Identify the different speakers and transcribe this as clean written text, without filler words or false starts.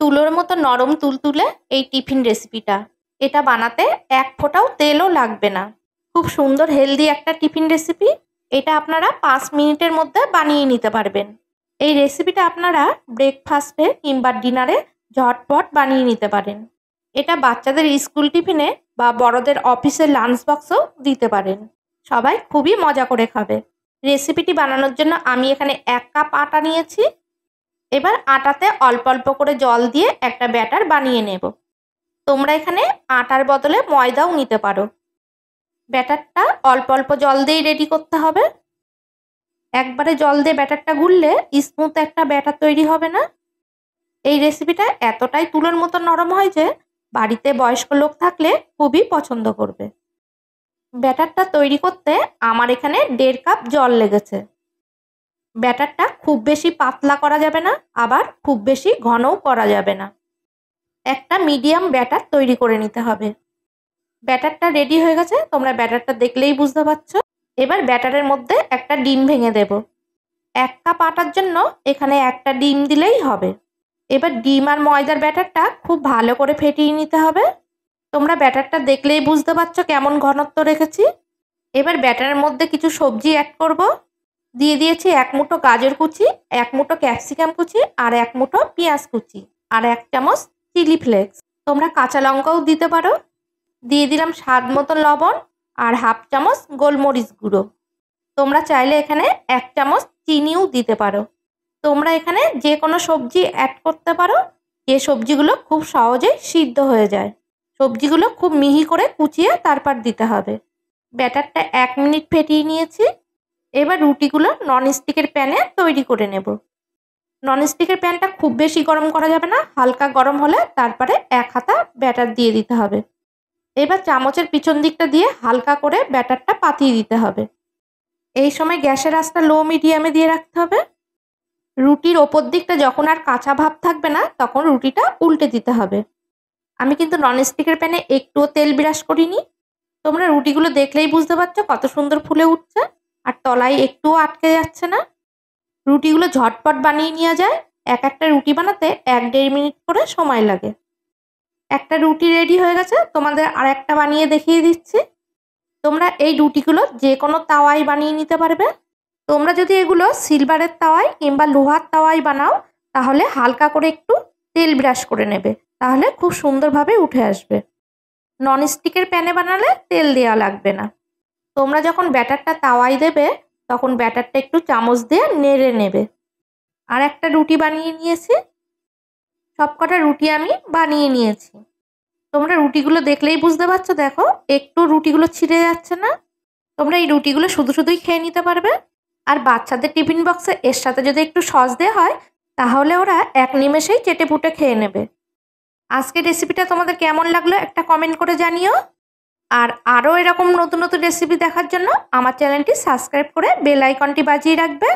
Speaker 1: তুলোর মতো নরম তুলতুলে এই টিফিন রেসিপিটা। এটা বানাতে এক ফোঁটাও তেলও লাগবে না। খুব সুন্দর হেলদি একটা টিফিন রেসিপি। এটা আপনারা 5 মিনিটের মধ্যে বানিয়ে নিতে পারবেন। এই রেসিপিটা আপনারা ব্রেকফাস্টে কিংবা ডিনারে ঝটপট বানিয়ে নিতে পারেন। এটা বাচ্চাদের স্কুল টিফিনে বা বড়দের অফিসের লাঞ্চ বক্সেও দিতে পারেন। সবাই খুবই মজা করে খাবে। রেসিপিটি বানানোর জন্য আমি এখানে 1 কাপ আটা নিয়েছি। এবার আটাতে অল্প অল্প করে জল দিয়ে একটা ব্যাটার বানিয়ে নেব। তোমরা এখানে আটার বদলে ময়দাও নিতে পারো। ব্যাটারটা অল্প অল্প জল দিয়েই রেডি করতে হবে। একবারে জল দিয়ে ব্যাটারটা গুললে স্মুথ একটা ব্যাটার তৈরি হবে না। এই রেসিপিটা এতটাই তুলোর মতো নরম হয় যে বাড়িতে বয়স্ক লোক থাকলে খুবই পছন্দ করবে। ব্যাটারটা তৈরি করতে আমার এখানে 1.5 কাপ জল লেগেছে। ব্যাটারটা খুব বেশি পাতলা করা যাবে না, আবার খুব বেশি ঘনও করা যাবে না। একটা মিডিয়াম ব্যাটার তৈরি করে নিতে হবে। ব্যাটারটা রেডি হয়ে গেছে, তোমরা ব্যাটারটা দেখলেই বুঝতে পারছো। এবার ব্যাটারের মধ্যে একটা ডিম ভেঙে দেব। 1 কাপ আটার জন্য এখানে একটা ডিম দিলেই হবে। এবার ডিম আর ময়দার ব্যাটারটা খুব ভালো করে ফেটিয়ে নিতে হবে। তোমরা ব্যাটারটা দেখলেই বুঝতে পারছো কেমন ঘনত্ব রেখেছি। এবার ব্যাটারের মধ্যে কিছু সবজি অ্যাড করব। দিয়ে দিয়েছি 1 মুঠো গাজর কুচি, 1 মুঠো ক্যাপসিকাম কুচি, আর 1 মুঠো পেঁয়াজ কুচি, আর 1 চামচ চিলি ফ্লেক্স। তোমরা কাঁচা লঙ্কাও দিতে পারো। দিয়ে দিলাম স্বাদ মতো লবণ আর 1/2 চামচ গোলমরিচ গুঁড়ো। তোমরা চাইলে এখানে 1 চামচ চিনিও দিতে পারো। তোমরা এখানে যে কোনো সবজি অ্যাড করতে পারো, যে সবজিগুলো খুব সহজেই সিদ্ধ হয়ে যায়। সবজিগুলো খুব মিহি করে কুচিয়ে তারপর দিতে হবে। ব্যাটারটা 1 মিনিট ফেটিয়ে নিয়েছি। এবার রুটিগুলো ননস্টিকের প্যানে তৈরি করে নেব। ননস্টিকের প্যানটা খুব বেশি গরম করা যাবে না, হালকা গরম হলে তারপরে 1 হাতা ব্যাটার দিয়ে দিতে হবে। এবার চামচের পিছন দিকটা দিয়ে হালকা করে ব্যাটারটা পাতিয়ে দিতে হবে। এই সময় গ্যাসের আঁচটা লো মিডিয়ামে দিয়ে রাখতে হবে। রুটির ওপর দিকটা যখন আর কাঁচা ভাব থাকবে না, তখন রুটিটা উল্টে দিতে হবে। আমি কিন্তু ননস্টিকের প্যানে একটুও তেল বিরাস করিনি। তোমরা রুটিগুলো দেখলেই বুঝতে পারছো কত সুন্দর ফুলে উঠছে, আর তলায় একটুও আটকে যাচ্ছে না। রুটিগুলো ঝটপট বানিয়ে নেওয়া যায়। একটা রুটি বানাতে 1-1.5 মিনিট করে সময় লাগে। একটা রুটি রেডি হয়ে গেছে, তোমাদের আর একটা বানিয়ে দেখিয়ে দিচ্ছি। তোমরা এই রুটিগুলো যে কোনো তাওয়ায় বানিয়ে নিতে পারবে। তোমরা যদি এগুলো সিলভারের তাওয়ায় কিংবা লোহার তাওয়ায় বানাও, তাহলে হালকা করে একটু তেল ব্রাশ করে নেবে, তাহলে খুব সুন্দরভাবে উঠে আসবে। ননস্টিকের প্যানে বানালে তেল দেওয়া লাগবে না। তোমরা যখন ব্যাটারটা তাওয়ায় দেবে, তখন ব্যাটারটা একটু চামচ দিয়ে নেড়ে নেবে। আর একটা রুটি বানিয়ে নিয়েছি। সবকটা রুটি আমি বানিয়ে নিয়েছি। তোমরা রুটিগুলো দেখলেই বুঝতে পারছো, দেখো একটু রুটিগুলো ছিঁড়ে যাচ্ছে না। তোমরা এই রুটিগুলো শুধু শুধুই খেয়ে নিতে পারবে। আর বাচ্চাদের টিফিন বক্সে এর সাথে যদি একটু সস দেওয়া হয়, তাহলে ওরা 1 নিমেষেই চেটে পুটে খেয়ে নেবে। আজকের রেসিপিটা তোমাদের কেমন লাগলো একটা কমেন্ট করে জানিও। আর আরও এরকম নতুন নতুন রেসিপি দেখার জন্য আমার চ্যানেলটি সাবস্ক্রাইব করে বেল আইকনটি বাজিয়ে রাখবে।